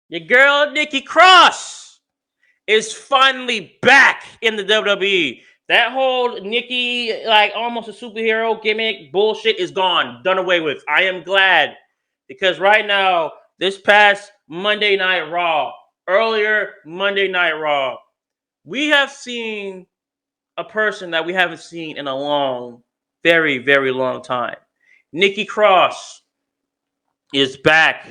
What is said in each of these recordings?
Your girl Nikki Cross is finally back in the WWE. That whole Nikki, like almost a superhero gimmick bullshit is gone, done away with. I am glad because right now, this past Monday Night Raw, earlier Monday Night Raw, we have seen a person that we haven't seen in a long, very, very long time. Nikki Cross is back.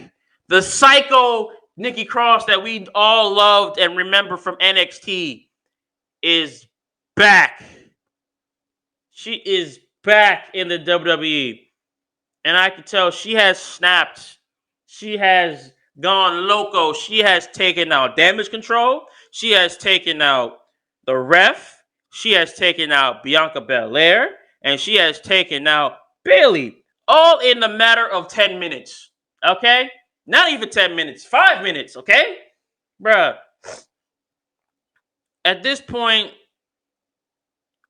The psycho Nikki Cross that we all loved and remember from NXT is back. She is back in the WWE. And I can tell she has snapped. She has gone loco. She has taken out Damage Control. She has taken out the Ref. She has taken out Bianca Belair. And she has taken out Bayley. All in the matter of 10 minutes. Okay? Not even 10 minutes. 5 minutes. Okay? Bruh. At this point,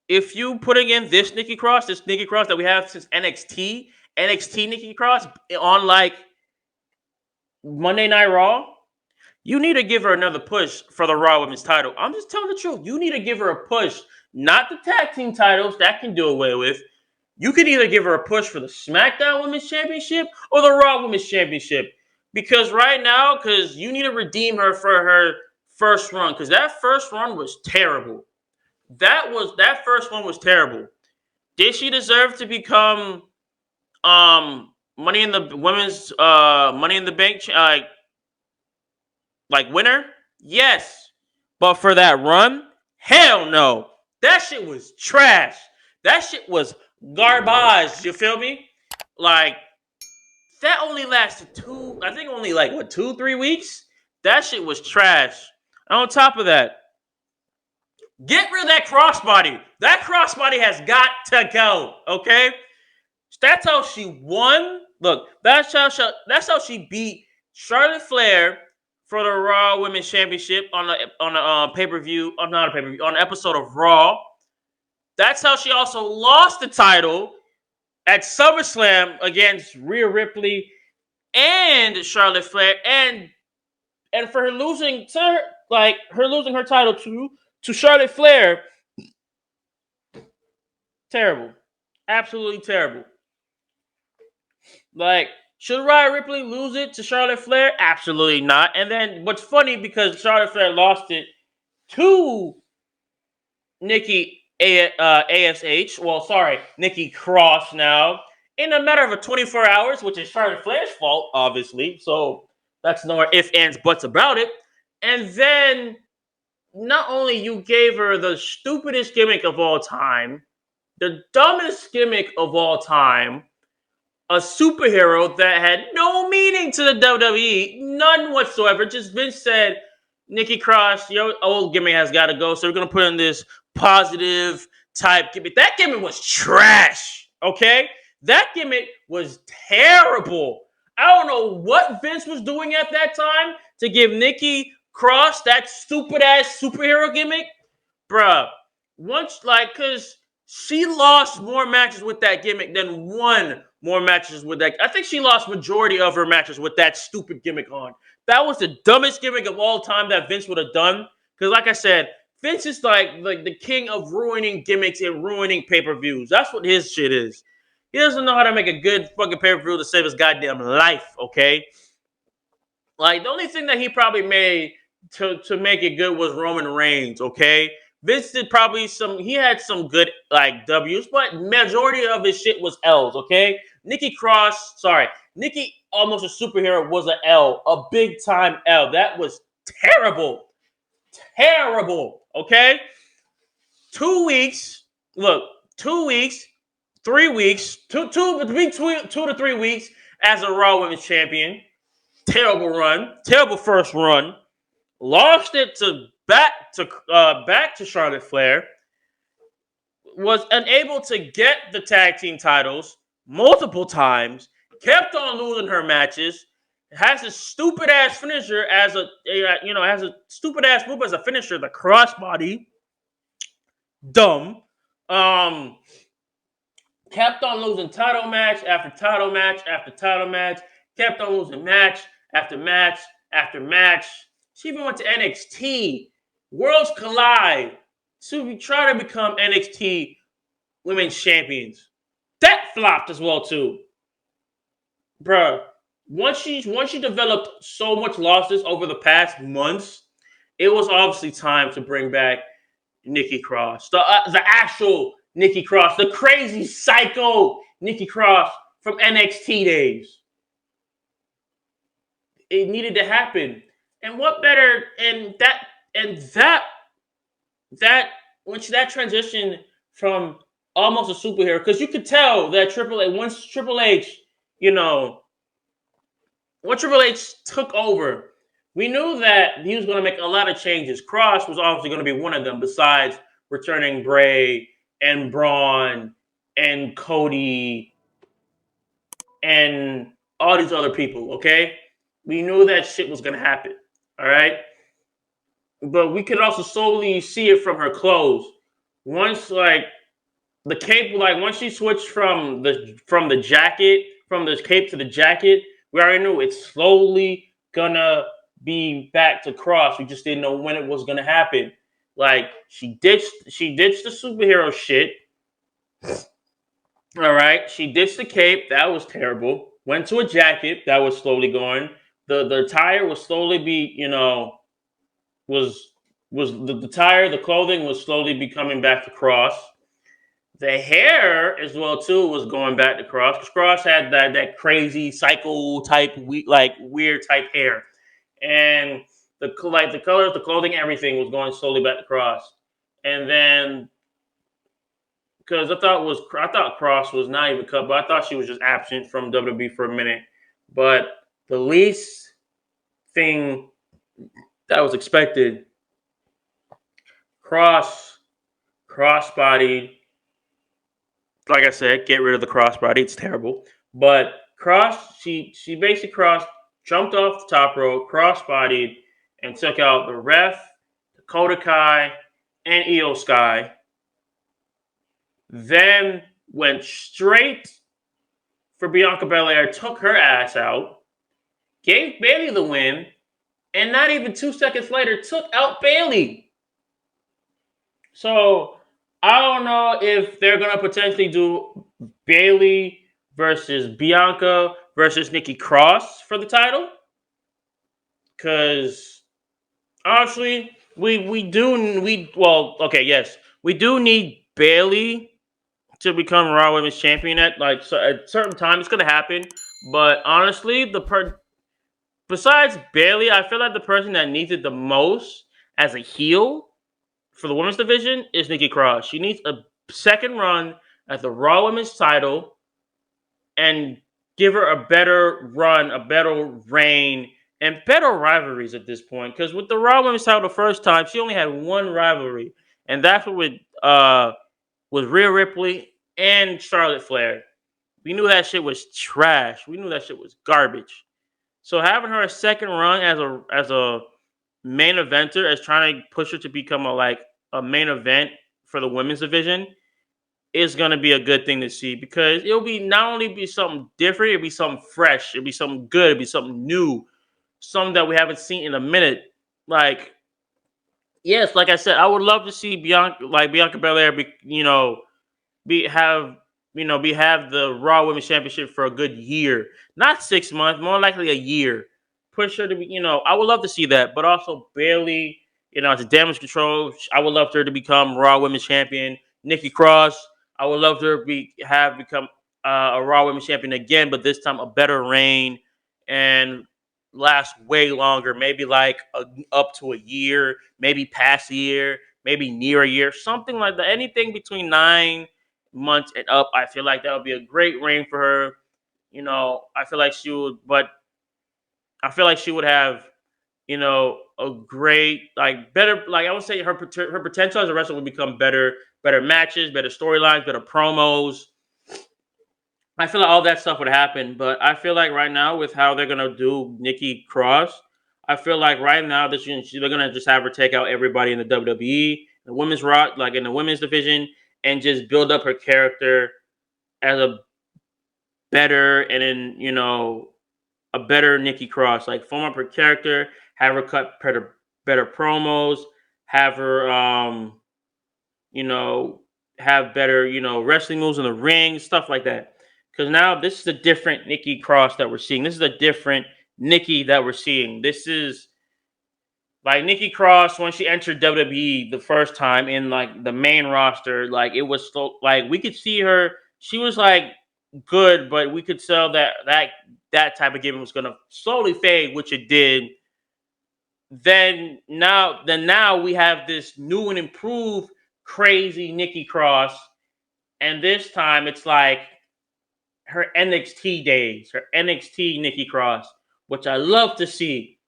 if you putting in this Nikki Cross that we have since NXT Nikki Cross on like Monday Night Raw, you need to give her another push for the Raw Women's title. I'm just telling the truth. You need to give her a push, not the tag team titles that can do away with. You can either give her a push for the SmackDown Women's Championship or the Raw Women's Championship. Because right now, you need to redeem her for her first run. Because that first run was terrible. That first one was terrible. Did she deserve to become Money in the women's Money in the Bank like winner? Yes. But for that run, hell no. That shit was trash. That shit was garbage. You feel me? Like that only lasted I think only like 2-3 weeks. That shit was trash. And on top of that, get rid of that crossbody. That crossbody has got to go. Okay, that's how she won. Look, that's how she beat Charlotte Flair for the Raw Women's Championship on a pay per view. Not a pay per view, on an episode of Raw. That's how she also lost the title at SummerSlam against Rhea Ripley and Charlotte Flair, and for her losing her title to Charlotte Flair. Terrible. Absolutely terrible. Like, should Rhea Ripley lose it to Charlotte Flair? Absolutely not. And then what's funny, because Charlotte Flair lost it to Nikki A.S.H. Well, sorry, Nikki Cross now. In a matter of 24 hours, which is Charlotte Flair's fault, obviously. So that's no ifs, ands, buts about it. And then not only you gave her the stupidest gimmick of all time, the dumbest gimmick of all time, a superhero that had no meaning to the WWE, none whatsoever. Just Vince said, Nikki Cross, your old gimmick has got to go, so we're going to put in this positive type gimmick. That gimmick was trash, okay? That gimmick was terrible. I don't know what Vince was doing at that time to give Nikki Cross that stupid-ass superhero gimmick. Bruh, because she lost more matches with that gimmick than won more matches with that. I think she lost majority of her matches with that stupid gimmick on. That was the dumbest gimmick of all time that Vince would have done. Because like I said, Vince is like the king of ruining gimmicks and ruining pay-per-views. That's what his shit is. He doesn't know how to make a good fucking pay-per-view to save his goddamn life, okay? Like, the only thing that he probably made to make it good was Roman Reigns, okay? Vince did he had some good, like, W's, but majority of his shit was L's, okay? Nikki, Almost a Superhero was an L, a big-time L. That was terrible. Terrible, okay? 2 weeks, 3 weeks, between 2 to 3 weeks as a Raw Women's Champion. Terrible run, terrible first run. Lost it back to Charlotte Flair. Was unable to get the tag team titles multiple times. Kept on losing her matches. Has a stupid ass finisher has a stupid ass move as a finisher, the crossbody. Dumb. Kept on losing title match after title match after title match. Kept on losing match after match after match. She even went to NXT. Worlds collide to try to become NXT Women's Champions. That flopped as well too, bruh. Once she developed so much losses over the past months, it was obviously time to bring back Nikki Cross, the actual Nikki Cross, the crazy psycho Nikki Cross from NXT days. It needed to happen, and what better? And that that transition from almost a superhero, because you could tell that Triple H, you know, when Triple H took over, we knew that he was going to make a lot of changes. Cross was obviously going to be one of them, besides returning Bray and Braun and Cody and all these other people, okay? We knew that shit was going to happen, all right? But we could also slowly see it from her clothes. Once, like, the cape, like, once she switched from the cape to the jacket, we already knew it's slowly gonna be back to Cross. We just didn't know when it was gonna happen. Like, she ditched the superhero shit. All right, she ditched the cape. That was terrible. Went to a jacket. That was slowly going. The attire was slowly be, was the tire, the clothing was slowly becoming back to Cross. The hair as well too was going back to Cross, because Cross had that crazy psycho type, weird type hair, and the colors, the clothing, everything was going slowly back to Cross. And then, because I thought Cross was not even cut, but I thought she was just absent from WWE for a minute. But the least thing that was expected, crossbody. Like I said, get rid of the crossbody. It's terrible. But she basically jumped off the top rope, crossbodied, and took out the ref, Dakota Kai, and Io Sky. Then went straight for Bianca Belair, took her ass out, gave Bayley the win, and not even 2 seconds later took out Bayley. So I don't know if they're gonna potentially do Bayley versus Bianca versus Nikki Cross for the title, because honestly, we do need Bayley to become Raw Women's Champion at a certain time. It's gonna happen, but honestly, besides Bayley, I feel like the person that needs it the most as a heel for the women's division is Nikki Cross. She needs a second run at the Raw Women's title and give her a better run, a better reign, and better rivalries at this point. Because with the Raw Women's title the first time, she only had one rivalry, and that's with Rhea Ripley and Charlotte Flair. We knew that shit was trash. We knew that shit was garbage. So having her a second run as a main eventer, as trying to push her to become a main event for the women's division, is going to be a good thing to see, because it'll be not only be something different, it'll be something fresh, it'll be something good, it'll be something new, something that we haven't seen in a minute. Like, yes, like I said, I would love to see Bianca Belair have the Raw Women's Championship for a good year, not 6 months, more likely a year. Push her to be, I would love to see that. But also Bayley, to Damage Control, I would love her to become Raw Women's Champion. Nikki Cross, I would love her have become a Raw Women's Champion again, but this time a better reign and last way longer, maybe up to a year, maybe past a year, maybe near a year, something like that. Anything between 9 months and up, I feel like that would be a great reign for her. I feel like she would have, a great, better, I would say her potential as a wrestler would become better matches, better storylines, better promos. I feel like all that stuff would happen, but I feel like right now, with how they're gonna do Nikki Cross, I feel like right now they're gonna just have her take out everybody in the WWE, the women's rock, in the women's division, and just build up her character as a better and then a better Nikki Cross. Like form up her character, have her cut better promos, have her you know, have better, wrestling moves in the ring, stuff like that. Because now this is a different Nikki Cross that we're seeing. This is a different Nikki that we're seeing. This is like Nikki Cross when she entered WWE the first time in like the main roster. Like it was so like we could see her. She was like good, but we could tell that type of gimmick was gonna slowly fade, which it did. Then now we have this new and improved crazy Nikki Cross, and this time it's like her NXT days, her NXT Nikki Cross, which I love to see.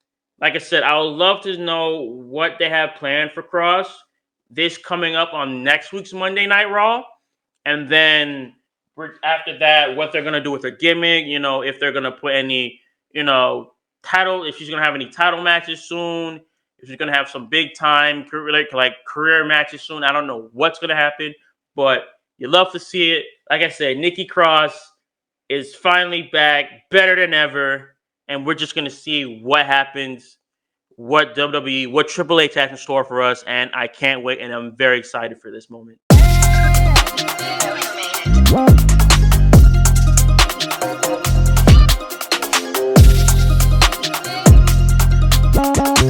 Like I said, I would love to know what they have planned for Cross this coming up on next week's Monday Night Raw, and then after that, what they're gonna do with her gimmick. If they're gonna put any, title, if she's gonna have any title matches soon, if she's gonna have some big time like career matches soon. I don't know what's gonna happen, but you love to see it. Like I said, Nikki Cross is finally back, better than ever, and we're just gonna see what happens, what WWE, what Triple H has in store for us, and I can't wait, and I'm very excited for this moment.